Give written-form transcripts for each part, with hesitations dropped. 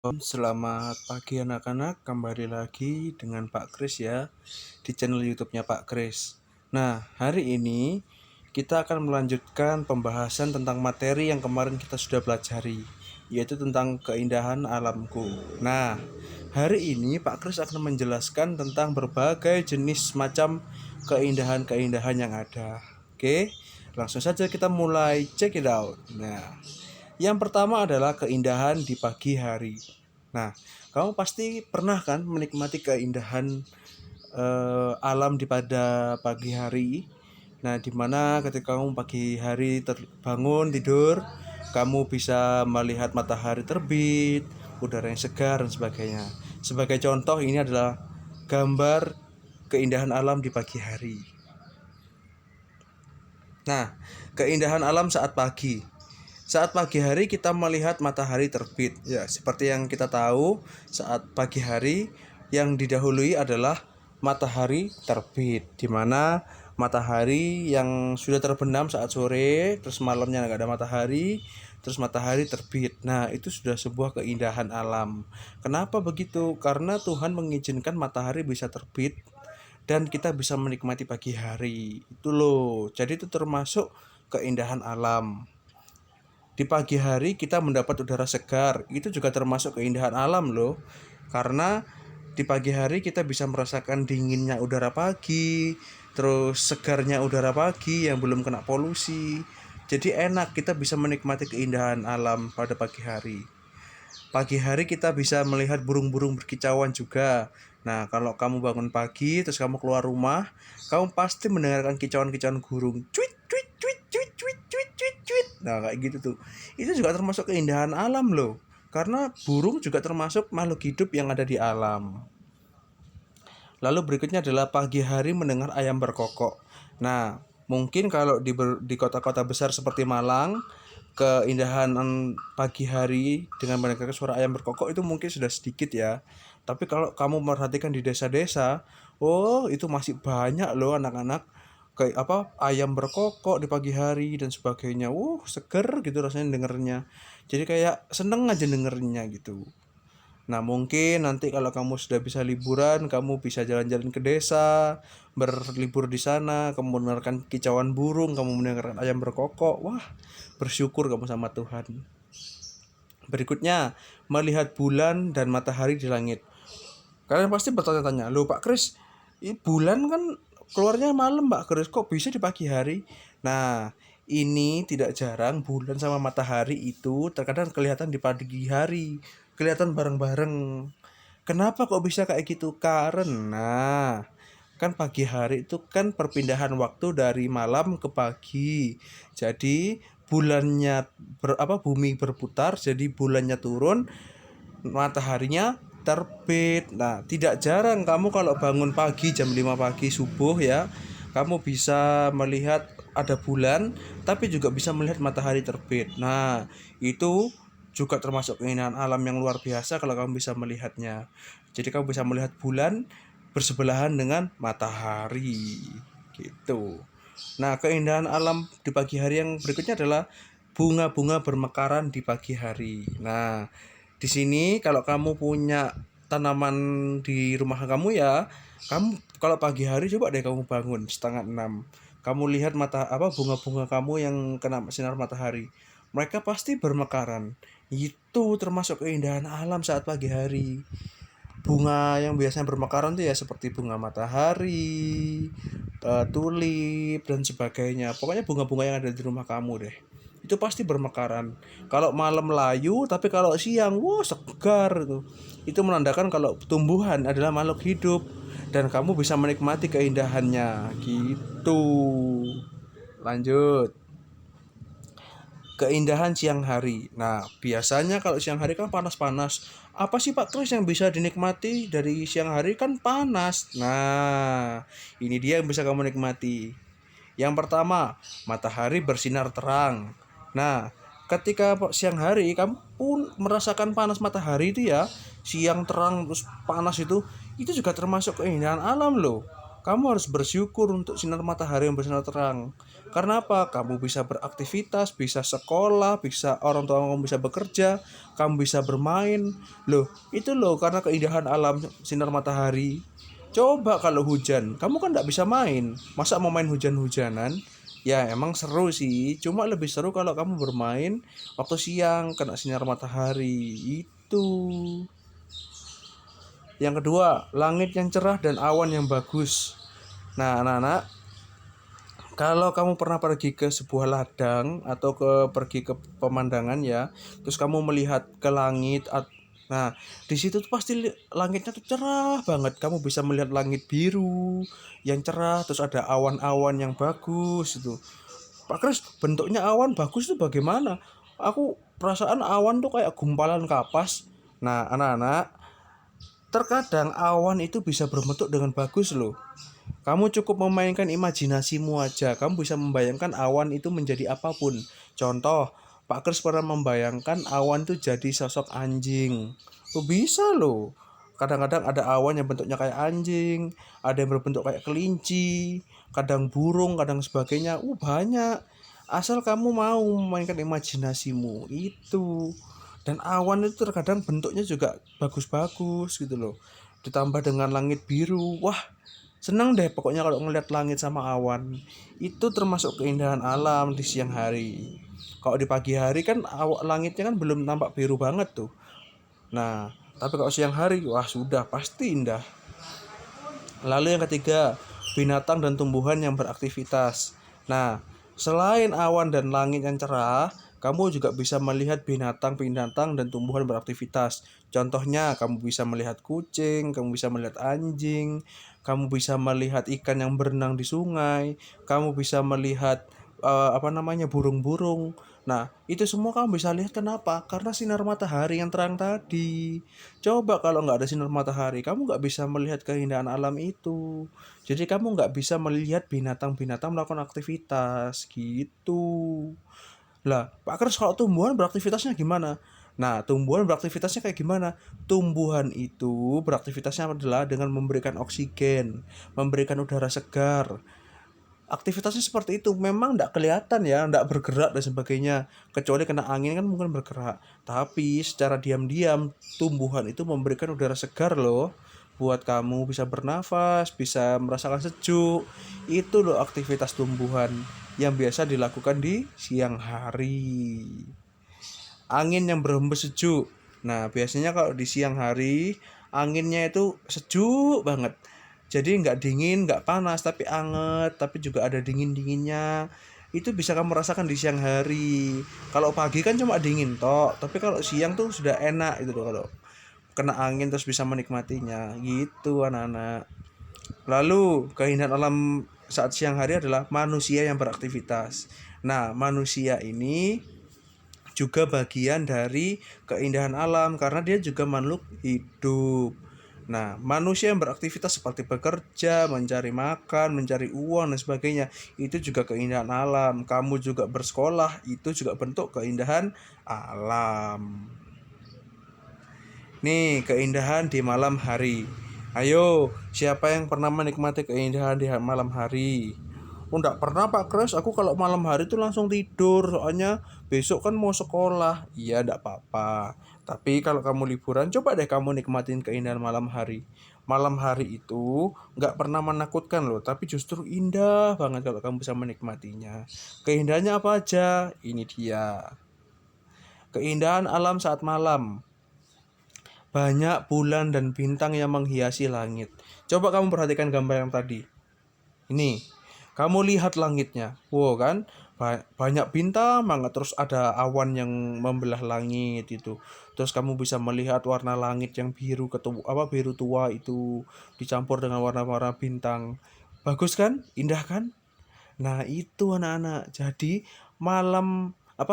Selamat pagi anak-anak, kembali lagi dengan Pak Kris ya di channel YouTube-nya Pak Kris. Nah, hari ini kita akan melanjutkan pembahasan tentang materi yang kemarin kita sudah pelajari, yaitu tentang keindahan alamku. Nah, hari ini Pak Kris akan menjelaskan tentang berbagai jenis macam keindahan-keindahan yang ada. Oke, langsung saja kita mulai check it out. Nah, yang pertama adalah keindahan di pagi hari. Nah, kamu pasti pernah kan menikmati keindahan alam di pada pagi hari. Nah, dimana ketika kamu pagi hari terbangun tidur, kamu bisa melihat matahari terbit, udara yang segar dan sebagainya. Sebagai contoh, ini adalah gambar keindahan alam di pagi hari. Nah, keindahan alam saat pagi. Saat pagi hari kita melihat matahari terbit. Ya, seperti yang kita tahu, saat pagi hari yang didahului adalah matahari terbit, di mana matahari yang sudah terbenam saat sore, terus malamnya nggak ada matahari, terus matahari terbit. Nah, itu sudah sebuah keindahan alam. Kenapa begitu? Karena Tuhan mengizinkan matahari bisa terbit dan kita bisa menikmati pagi hari. Itu loh. Jadi itu termasuk keindahan alam. Di pagi hari kita mendapat udara segar, itu juga termasuk keindahan alam loh. Karena di pagi hari kita bisa merasakan dinginnya udara pagi, terus segarnya udara pagi yang belum kena polusi. Jadi enak, kita bisa menikmati keindahan alam pada pagi hari. Pagi hari kita bisa melihat burung-burung berkicauan juga. Nah, kalau kamu bangun pagi terus kamu keluar rumah, kamu pasti mendengarkan kicauan-kicauan burung. Cuit cuit cuit cuit cuit cuit cuit cuit. Nah, kayak gitu tuh. Itu juga termasuk keindahan alam loh. Karena burung juga termasuk makhluk hidup yang ada di alam. Lalu berikutnya adalah pagi hari mendengar ayam berkokok. Nah, mungkin kalau di kota-kota besar seperti Malang, keindahan pagi hari dengan mendengarkan suara ayam berkokok itu mungkin sudah sedikit ya. Tapi kalau kamu memperhatikan di desa-desa, oh itu masih banyak loh anak-anak kayak apa ayam berkokok di pagi hari dan sebagainya. Seger gitu rasanya dengernya. Jadi kayak seneng aja dengernya gitu. Nah, mungkin nanti kalau kamu sudah bisa liburan, kamu bisa jalan-jalan ke desa, berlibur di sana, kamu mendengarkan kicauan burung, kamu mendengarkan ayam berkokok. Wah, bersyukur kamu sama Tuhan. Berikutnya, melihat bulan dan matahari di langit. Kalian pasti bertanya-tanya, "Loh, Pak Kris, bulan kan keluarnya malam, Pak Kris, kok bisa di pagi hari?" Nah, ini tidak jarang bulan sama matahari itu terkadang kelihatan di pagi hari, kelihatan bareng-bareng. Kenapa kok bisa kayak gitu? Karena kan pagi hari itu kan perpindahan waktu dari malam ke pagi. Jadi bulannya bumi berputar, jadi bulannya turun, mataharinya terbit. Nah, tidak jarang kamu kalau bangun pagi jam 5 pagi subuh ya, kamu bisa melihat ada bulan, tapi juga bisa melihat matahari terbit. Nah, itu juga termasuk keindahan alam yang luar biasa kalau kamu bisa melihatnya. Jadi kamu bisa melihat bulan bersebelahan dengan matahari gitu. Nah, keindahan alam di pagi hari yang berikutnya adalah bunga-bunga bermekaran di pagi hari. Nah, di sini kalau kamu punya tanaman di rumah kamu ya, kamu kalau pagi hari coba deh kamu bangun setengah 6. Kamu lihat bunga-bunga kamu yang kena sinar matahari. Mereka pasti bermekaran. Itu termasuk keindahan alam saat pagi hari. Bunga yang biasanya bermekaran tuh ya seperti bunga matahari, tulip dan sebagainya. Pokoknya bunga-bunga yang ada di rumah kamu deh. Itu pasti bermekaran. Kalau malam layu, tapi kalau siang, wah segar itu. Itu menandakan kalau tumbuhan adalah makhluk hidup dan kamu bisa menikmati keindahannya gitu. Lanjut. Keindahan siang hari. Nah, biasanya kalau siang hari kan panas-panas. Apa sih Pak Kris yang bisa dinikmati dari siang hari kan panas. Nah, ini dia yang bisa kamu nikmati. Yang pertama, matahari bersinar terang. Nah, ketika siang hari kamu pun merasakan panas matahari itu ya, siang terang terus panas itu juga termasuk keindahan alam loh. Kamu harus bersyukur untuk sinar matahari yang bersinar terang. Karena apa? Kamu bisa beraktivitas, bisa sekolah, bisa orang tua kamu bisa bekerja, kamu bisa bermain. Loh, itu loh karena keindahan alam sinar matahari. Coba kalau hujan, kamu kan nggak bisa main. Masa mau main hujan-hujanan? Ya emang seru sih, cuma lebih seru kalau kamu bermain waktu siang kena sinar matahari. Itu. Yang kedua, langit yang cerah dan awan yang bagus. Nah, anak-anak, kalau kamu pernah pergi ke sebuah ladang atau pergi ke pemandangan ya, terus kamu melihat ke langit, nah di situ tuh pasti langitnya tuh cerah banget. Kamu bisa melihat langit biru yang cerah, terus ada awan-awan yang bagus itu. Pak Kris, bentuknya awan bagus itu bagaimana? Aku perasaan awan tuh kayak gumpalan kapas. Nah, anak-anak, terkadang awan itu bisa berbentuk dengan bagus loh. Kamu cukup memainkan imajinasimu aja. Kamu bisa membayangkan awan itu menjadi apapun. Contoh, Pak Kris pernah membayangkan awan itu jadi sosok anjing. Oh, bisa loh. Kadang-kadang ada awan yang bentuknya kayak anjing, ada yang berbentuk kayak kelinci, kadang burung, kadang sebagainya. Banyak. Asal kamu mau memainkan imajinasimu itu. Dan awan itu terkadang bentuknya juga bagus-bagus gitu loh. Ditambah dengan langit biru. Wah, senang deh pokoknya kalau ngeliat langit sama awan. Itu termasuk keindahan alam di siang hari. Kalau di pagi hari kan langitnya kan belum nampak biru banget tuh. Nah, tapi kalau siang hari, wah sudah pasti indah. Lalu yang ketiga, binatang dan tumbuhan yang beraktivitas. Nah, selain awan dan langit yang cerah, kamu juga bisa melihat binatang-binatang dan tumbuhan beraktivitas. Contohnya, kamu bisa melihat kucing, kamu bisa melihat anjing, kamu bisa melihat ikan yang berenang di sungai, kamu bisa melihat burung-burung. Nah, itu semua kamu bisa lihat kenapa? Karena sinar matahari yang terang tadi. Coba kalau nggak ada sinar matahari, kamu nggak bisa melihat keindahan alam itu. Jadi kamu nggak bisa melihat binatang-binatang melakukan aktivitas gitu. Lah, Pak Kers, kalau tumbuhan beraktivitasnya gimana? Nah, tumbuhan beraktivitasnya kayak gimana? Tumbuhan itu beraktivitasnya adalah dengan memberikan oksigen, memberikan udara segar. Aktivitasnya seperti itu, memang tidak kelihatan ya, tidak bergerak dan sebagainya, kecuali kena angin kan mungkin bergerak, tapi secara diam-diam tumbuhan itu memberikan udara segar loh, buat kamu bisa bernafas, bisa merasakan sejuk. Itu loh aktivitas tumbuhan yang biasa dilakukan di siang hari. Angin yang berhembus sejuk. Nah, biasanya kalau di siang hari anginnya itu sejuk banget. Jadi nggak dingin, nggak panas, tapi anget, tapi juga ada dingin-dinginnya. Itu bisa kamu rasakan di siang hari. Kalau pagi kan cuma dingin toh, tapi kalau siang tuh sudah enak itu loh kalau kena angin terus bisa menikmatinya. Gitu anak-anak. Lalu keindahan alam saat siang hari adalah manusia yang beraktivitas. Nah, manusia ini juga bagian dari keindahan alam karena dia juga makhluk hidup. Nah, manusia yang beraktivitas seperti bekerja, mencari makan, mencari uang dan sebagainya, itu juga keindahan alam. Kamu juga bersekolah, itu juga bentuk keindahan alam. Nih, keindahan di malam hari. Ayo, siapa yang pernah menikmati keindahan di malam hari? Oh, enggak pernah Pak Kres, aku kalau malam hari tuh langsung tidur, soalnya besok kan mau sekolah. Iya, enggak apa-apa. Tapi kalau kamu liburan, coba deh kamu nikmatin keindahan malam hari. Malam hari itu enggak pernah menakutkan loh, tapi justru indah banget kalau kamu bisa menikmatinya. Keindahannya apa aja? Ini dia. Keindahan alam saat malam. Banyak bulan dan bintang yang menghiasi langit. Coba kamu perhatikan gambar yang tadi. Ini, kamu lihat langitnya. Wow kan, banyak bintang banget. Terus ada awan yang membelah langit itu. Terus kamu bisa melihat warna langit yang biru tua itu dicampur dengan warna-warna bintang. Bagus kan? Indah kan? Nah, itu anak-anak. Jadi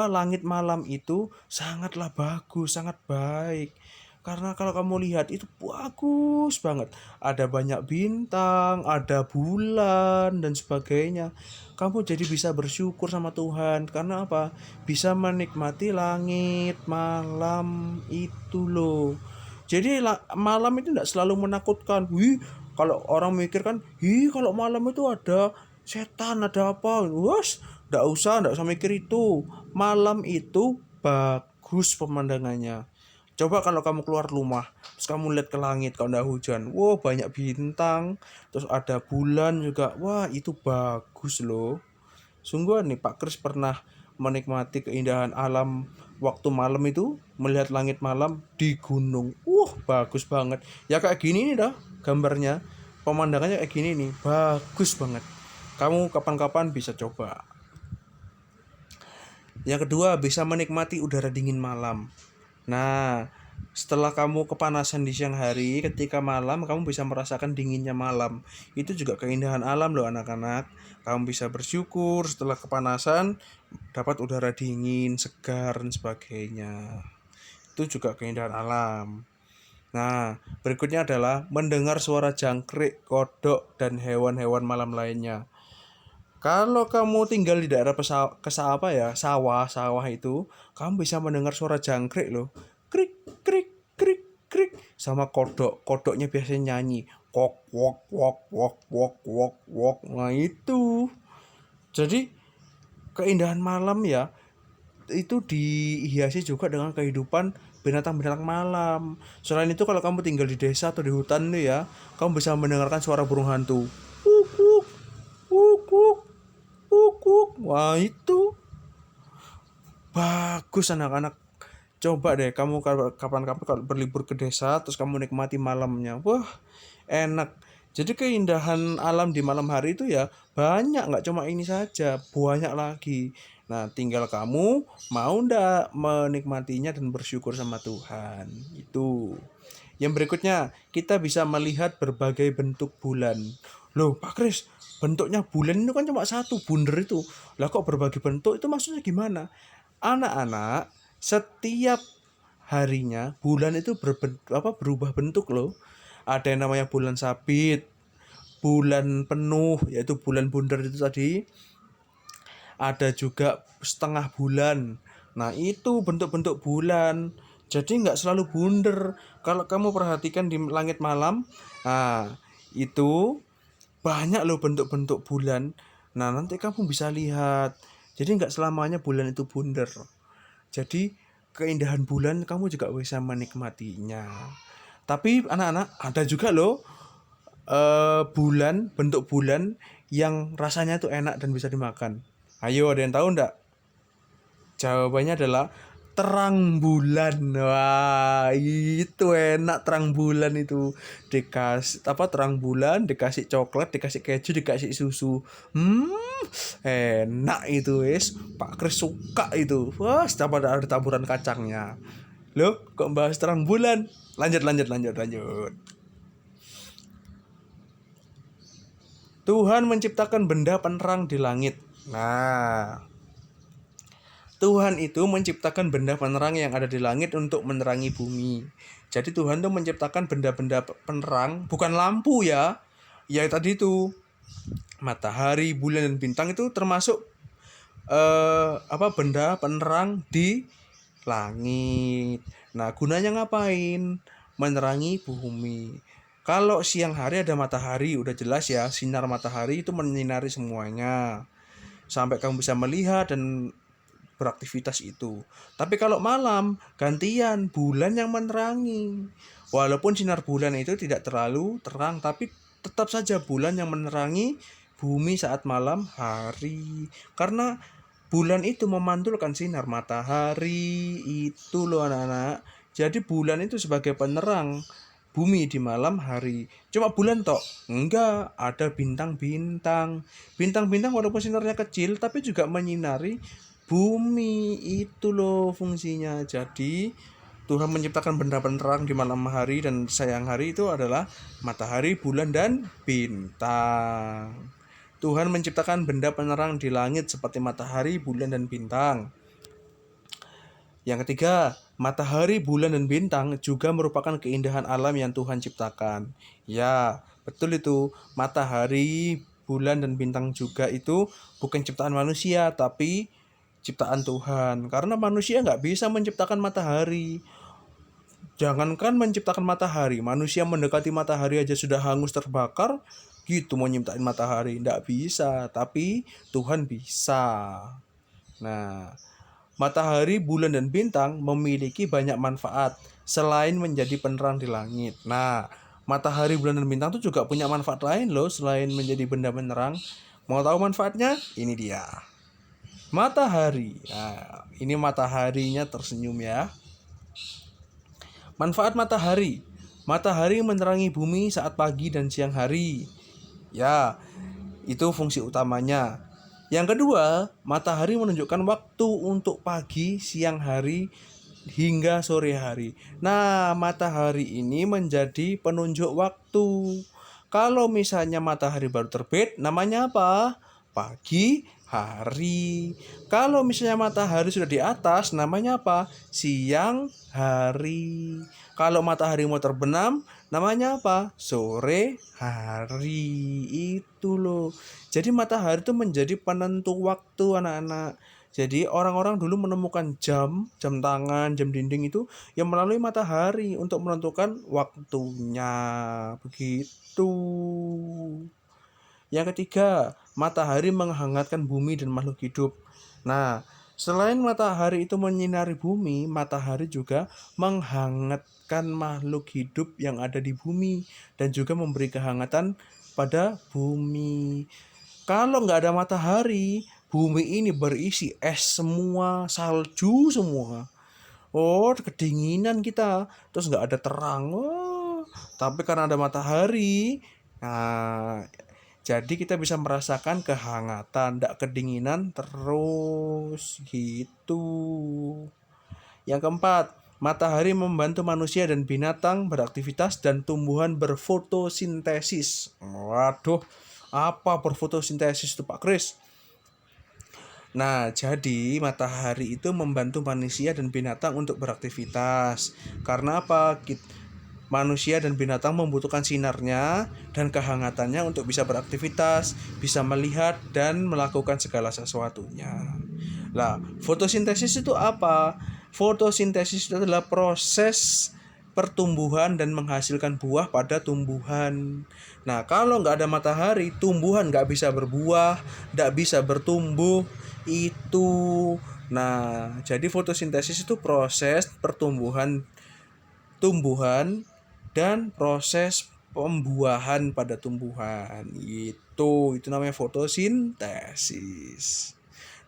langit malam itu sangatlah bagus, sangat baik. Karena kalau kamu lihat itu bagus banget. Ada banyak bintang, ada bulan dan sebagainya. Kamu jadi bisa bersyukur sama Tuhan. Karena apa? Bisa menikmati langit malam itu loh. Jadi malam itu tidak selalu menakutkan. Wih, Kalau orang mikir kan, kalau malam itu ada setan, ada apa, ndak usah mikir itu. Malam itu bagus pemandangannya. Coba kalau kamu keluar rumah, terus kamu lihat ke langit kalau udah hujan, banyak bintang, terus ada bulan juga, itu bagus loh. Sungguh nih Pak Kris pernah menikmati keindahan alam waktu malam itu, melihat langit malam di gunung. Bagus banget. Ya kayak gini nih dah gambarnya, pemandangannya kayak gini nih, bagus banget. Kamu kapan-kapan bisa coba. Yang kedua, bisa menikmati udara dingin malam. Nah, setelah kamu kepanasan di siang hari, ketika malam kamu bisa merasakan dinginnya malam. Itu juga keindahan alam loh anak-anak. Kamu bisa bersyukur setelah kepanasan dapat udara dingin, segar dan sebagainya. Itu juga keindahan alam. Nah, berikutnya adalah mendengar suara jangkrik, kodok, dan hewan-hewan malam lainnya. Kalau kamu tinggal di daerah sawah itu, kamu bisa mendengar suara jangkrik loh. Krik, krik, krik, krik. Sama kodok. Kodoknya biasanya nyanyi. Kok, wok, wok, wok, wok, wok, wok. Nah itu. Jadi, keindahan malam ya, itu dihiasi juga dengan kehidupan binatang-binatang malam. Selain itu kalau kamu tinggal di desa atau di hutan nih ya, kamu bisa mendengarkan suara burung hantu. Wuk, wuk, wuk, wuk. Wah itu bagus anak-anak. Coba deh kamu kapan-kapan kalau berlibur ke desa terus kamu nikmati malamnya. Enak. Jadi keindahan alam di malam hari itu ya banyak, nggak cuma ini saja, banyak lagi. Nah tinggal kamu mau ndak menikmatinya dan bersyukur sama Tuhan. Itu. Yang berikutnya, kita bisa melihat berbagai bentuk bulan. Loh, Pak Kris, bentuknya bulan itu kan cuma satu, bunder itu. Lah kok berbagai bentuk, itu maksudnya gimana? Anak-anak, setiap harinya bulan itu berubah bentuk loh. Ada yang namanya bulan sabit, bulan penuh, yaitu bulan bundar itu tadi. Ada juga setengah bulan. Nah, itu bentuk-bentuk bulan. Jadi nggak selalu bundar. Kalau kamu perhatikan di langit malam, itu banyak loh bentuk-bentuk bulan. Nah, nanti kamu bisa lihat. Jadi nggak selamanya bulan itu bundar. Jadi keindahan bulan kamu juga bisa menikmatinya. Tapi anak-anak ada juga loh bentuk bulan yang rasanya tuh enak dan bisa dimakan. Ayo, ada yang tahu enggak? Jawabannya adalah terang bulan. Wah, itu enak terang bulan itu. Terang bulan dikasih coklat, dikasih keju, dikasih susu. Enak itu, wis. Pak Kris suka itu. Wah, setiap ada taburan kacangnya. Loh, kok bahas terang bulan? Lanjut. Tuhan menciptakan benda penerang di langit. Nah, Tuhan itu menciptakan benda penerang yang ada di langit untuk menerangi bumi. Jadi Tuhan tuh menciptakan benda-benda penerang, bukan lampu ya. Ya tadi itu matahari, bulan dan bintang itu termasuk benda penerang di langit. Nah, gunanya ngapain? Menerangi bumi. Kalau siang hari ada matahari, udah jelas ya, sinar matahari itu menyinari semuanya. Sampai kamu bisa melihat dan beraktivitas itu. Tapi kalau malam, gantian bulan yang menerangi. Walaupun sinar bulan itu tidak terlalu terang, tapi tetap saja bulan yang menerangi bumi saat malam hari. Karena bulan itu memantulkan sinar matahari itu loh anak-anak. Jadi bulan itu sebagai penerang bumi di malam hari. Cuma bulan tok? Enggak, ada bintang-bintang. Bintang-bintang walaupun sinarnya kecil tapi juga menyinari bumi. Itu loh fungsinya. Jadi Tuhan menciptakan benda penerang di malam hari dan siang hari itu adalah matahari, bulan, dan bintang. Tuhan menciptakan benda penerang di langit seperti matahari, bulan, dan bintang. Yang ketiga, matahari, bulan, dan bintang juga merupakan keindahan alam yang Tuhan ciptakan. Ya, betul itu. Matahari, bulan, dan bintang juga itu bukan ciptaan manusia, tapi ciptaan Tuhan. Karena manusia nggak bisa menciptakan matahari. Jangankan menciptakan matahari, manusia mendekati matahari aja sudah hangus terbakar, gitu mau nyiptain matahari. Nggak bisa, tapi Tuhan bisa. Nah, matahari, bulan, dan bintang memiliki banyak manfaat selain menjadi penerang di langit. Nah, matahari, bulan, dan bintang itu juga punya manfaat lain loh selain menjadi benda penerang. Mau tahu manfaatnya? Ini dia. Matahari. Nah, ini mataharinya tersenyum ya. Manfaat matahari. Matahari menerangi bumi saat pagi dan siang hari. Ya, itu fungsi utamanya. Yang kedua, matahari menunjukkan waktu untuk pagi, siang hari, hingga sore hari. Nah, matahari ini menjadi penunjuk waktu. Kalau misalnya matahari baru terbit, namanya apa? Pagi hari. Kalau misalnya matahari sudah di atas, namanya apa? Siang hari. Kalau matahari mau terbenam, namanya apa? Sore hari. Itu loh. Jadi matahari itu menjadi penentu waktu anak-anak. Jadi orang-orang dulu menemukan jam tangan, jam dinding itu yang melalui matahari untuk menentukan waktunya. Begitu. Yang ketiga, matahari menghangatkan bumi dan makhluk hidup. Nah, selain matahari itu menyinari bumi, matahari juga menghangatkan makhluk hidup yang ada di bumi dan juga memberi kehangatan pada bumi. Kalau nggak ada matahari, bumi ini berisi es semua, salju semua. Oh, kedinginan kita, terus nggak ada terang. Oh, tapi karena ada matahari, nah, jadi kita bisa merasakan kehangatan, tidak kedinginan terus gitu. Yang keempat, matahari membantu manusia dan binatang beraktivitas dan tumbuhan berfotosintesis. Waduh, apa berfotosintesis itu Pak Kris? Nah, jadi matahari itu membantu manusia dan binatang untuk beraktivitas. Karena apa? Manusia dan binatang membutuhkan sinarnya dan kehangatannya untuk bisa beraktivitas, bisa melihat dan melakukan segala sesuatunya. Nah, fotosintesis itu apa? Fotosintesis itu adalah proses pertumbuhan dan menghasilkan buah pada tumbuhan. Nah, kalau nggak ada matahari, tumbuhan nggak bisa berbuah, nggak bisa bertumbuh. Itu. Nah, jadi fotosintesis itu proses pertumbuhan tumbuhan dan proses pembuahan pada tumbuhan. Itu namanya fotosintesis.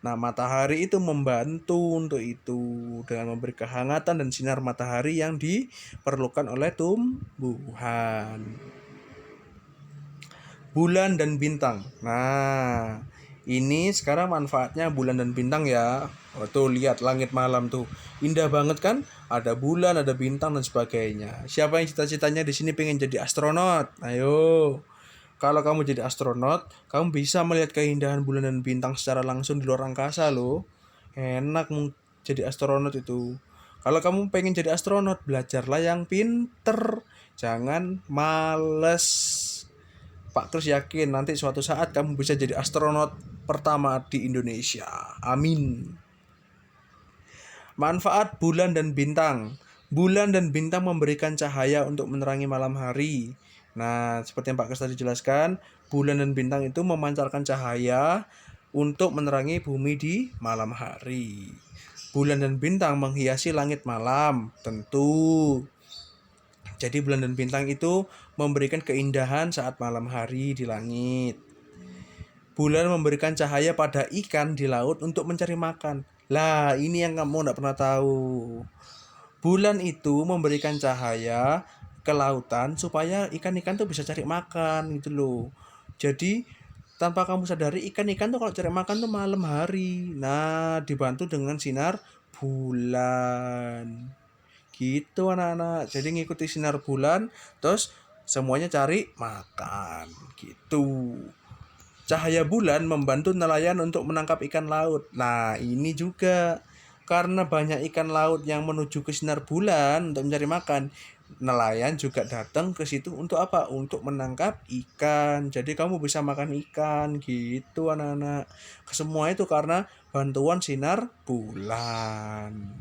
Nah, matahari itu membantu untuk itu dengan memberi kehangatan dan sinar matahari yang diperlukan oleh tumbuhan. Bulan dan bintang. Nah, ini sekarang manfaatnya bulan dan bintang ya. Oh, tuh lihat langit malam tuh. Indah banget kan? Ada bulan, ada bintang dan sebagainya. Siapa yang cita-citanya di sini pengen jadi astronot? Ayo. Kalau kamu jadi astronot, kamu bisa melihat keindahan bulan dan bintang secara langsung di luar angkasa loh. Enak jadi astronot itu. Kalau kamu pengen jadi astronot, belajarlah yang pinter. Jangan males. Pak Kris yakin nanti suatu saat kamu bisa jadi astronot pertama di Indonesia. Amin. Manfaat bulan dan bintang. Bulan dan bintang memberikan cahaya untuk menerangi malam hari. Nah, seperti yang Pak Kris tadi jelaskan, bulan dan bintang itu memancarkan cahaya untuk menerangi bumi di malam hari. Bulan dan bintang menghiasi langit malam, tentu. Jadi bulan dan bintang itu memberikan keindahan saat malam hari di langit. Bulan memberikan cahaya pada ikan di laut untuk mencari makan. Lah, ini yang kamu tidak pernah tahu. Bulan itu memberikan cahaya ke lautan supaya ikan-ikan tuh bisa cari makan gitu loh. Jadi tanpa kamu sadari ikan-ikan tuh kalau cari makan tuh malam hari. Nah, dibantu dengan sinar bulan. Gitu anak-anak. Jadi ngikuti sinar bulan terus semuanya cari makan gitu. Cahaya bulan membantu nelayan untuk menangkap ikan laut. Nah, ini juga karena banyak ikan laut yang menuju ke sinar bulan untuk mencari makan. Nelayan juga datang ke situ untuk apa? Untuk menangkap ikan. Jadi kamu bisa makan ikan gitu anak-anak. Semua itu karena bantuan sinar bulan.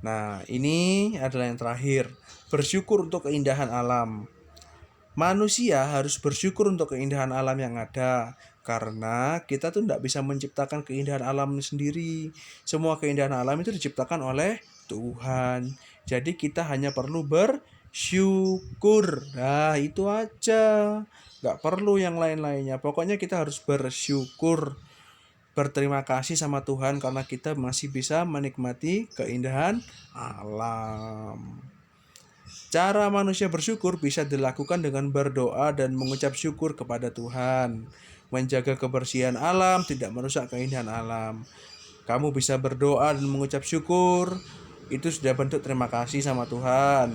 Nah, ini adalah yang terakhir, bersyukur untuk keindahan alam. Manusia harus bersyukur untuk keindahan alam yang ada, karena kita tuh tidak bisa menciptakan keindahan alam sendiri. Semua keindahan alam itu diciptakan oleh Tuhan. Jadi kita hanya perlu bersyukur. Nah, itu aja. Nggak perlu yang lain-lainnya. Pokoknya kita harus bersyukur, berterima kasih sama Tuhan karena kita masih bisa menikmati keindahan alam. Cara manusia bersyukur bisa dilakukan dengan berdoa dan mengucap syukur kepada Tuhan. Menjaga kebersihan alam, tidak merusak keindahan alam. Kamu bisa berdoa dan mengucap syukur, itu sudah bentuk terima kasih sama Tuhan.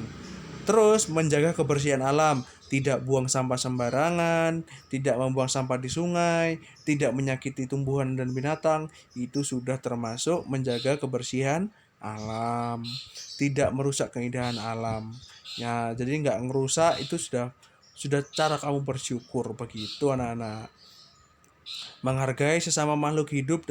Terus menjaga kebersihan alam, tidak buang sampah sembarangan, tidak membuang sampah di sungai, tidak menyakiti tumbuhan dan binatang, itu sudah termasuk menjaga kebersihan alam, tidak merusak keindahan alam. Ya, jadi nggak ngerusak, itu sudah cara kamu bersyukur. Begitu anak-anak. Menghargai sesama makhluk hidup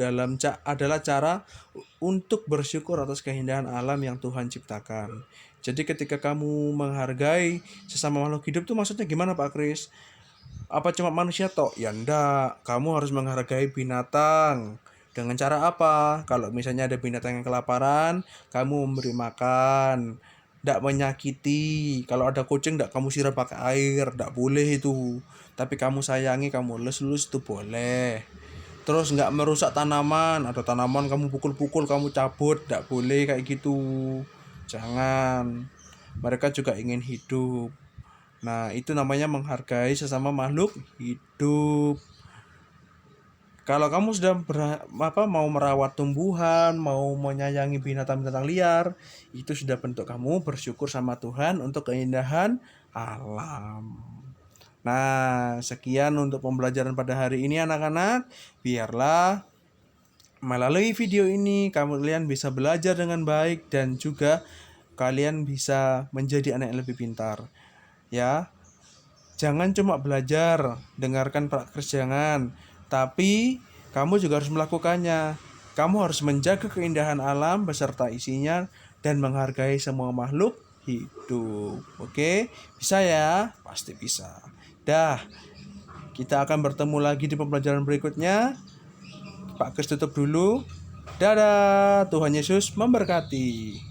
adalah cara untuk bersyukur atas keindahan alam yang Tuhan ciptakan. Jadi ketika kamu menghargai sesama makhluk hidup tuh maksudnya gimana Pak Kris? Apa cuma manusia toh? Ya enggak, kamu harus menghargai binatang. Dengan cara apa? Kalau misalnya ada binatang yang kelaparan, kamu memberi makan. Tidak menyakiti. Kalau ada kucing, tidak kamu siram pakai air. Tidak boleh itu. Tapi kamu sayangi, kamu elus-elus itu boleh. Terus nggak merusak tanaman. Ada tanaman kamu pukul-pukul, kamu cabut. Tidak boleh kayak gitu. Jangan. Mereka juga ingin hidup. Nah, itu namanya menghargai sesama makhluk hidup. Kalau kamu sudah mau merawat tumbuhan, mau menyayangi binatang-binatang liar, itu sudah bentuk kamu bersyukur sama Tuhan untuk keindahan alam. Nah, sekian untuk pembelajaran pada hari ini anak-anak. Biarlah melalui video ini kalian bisa belajar dengan baik dan juga kalian bisa menjadi anak yang lebih pintar. Ya, jangan cuma belajar, dengarkan Pak Kris jangan, tapi kamu juga harus melakukannya. Kamu harus menjaga keindahan alam beserta isinya dan menghargai semua makhluk hidup. Oke, bisa ya? Pasti bisa. Dah, kita akan bertemu lagi di pembelajaran berikutnya. Pak Kris tutup dulu. Dadah, Tuhan Yesus memberkati.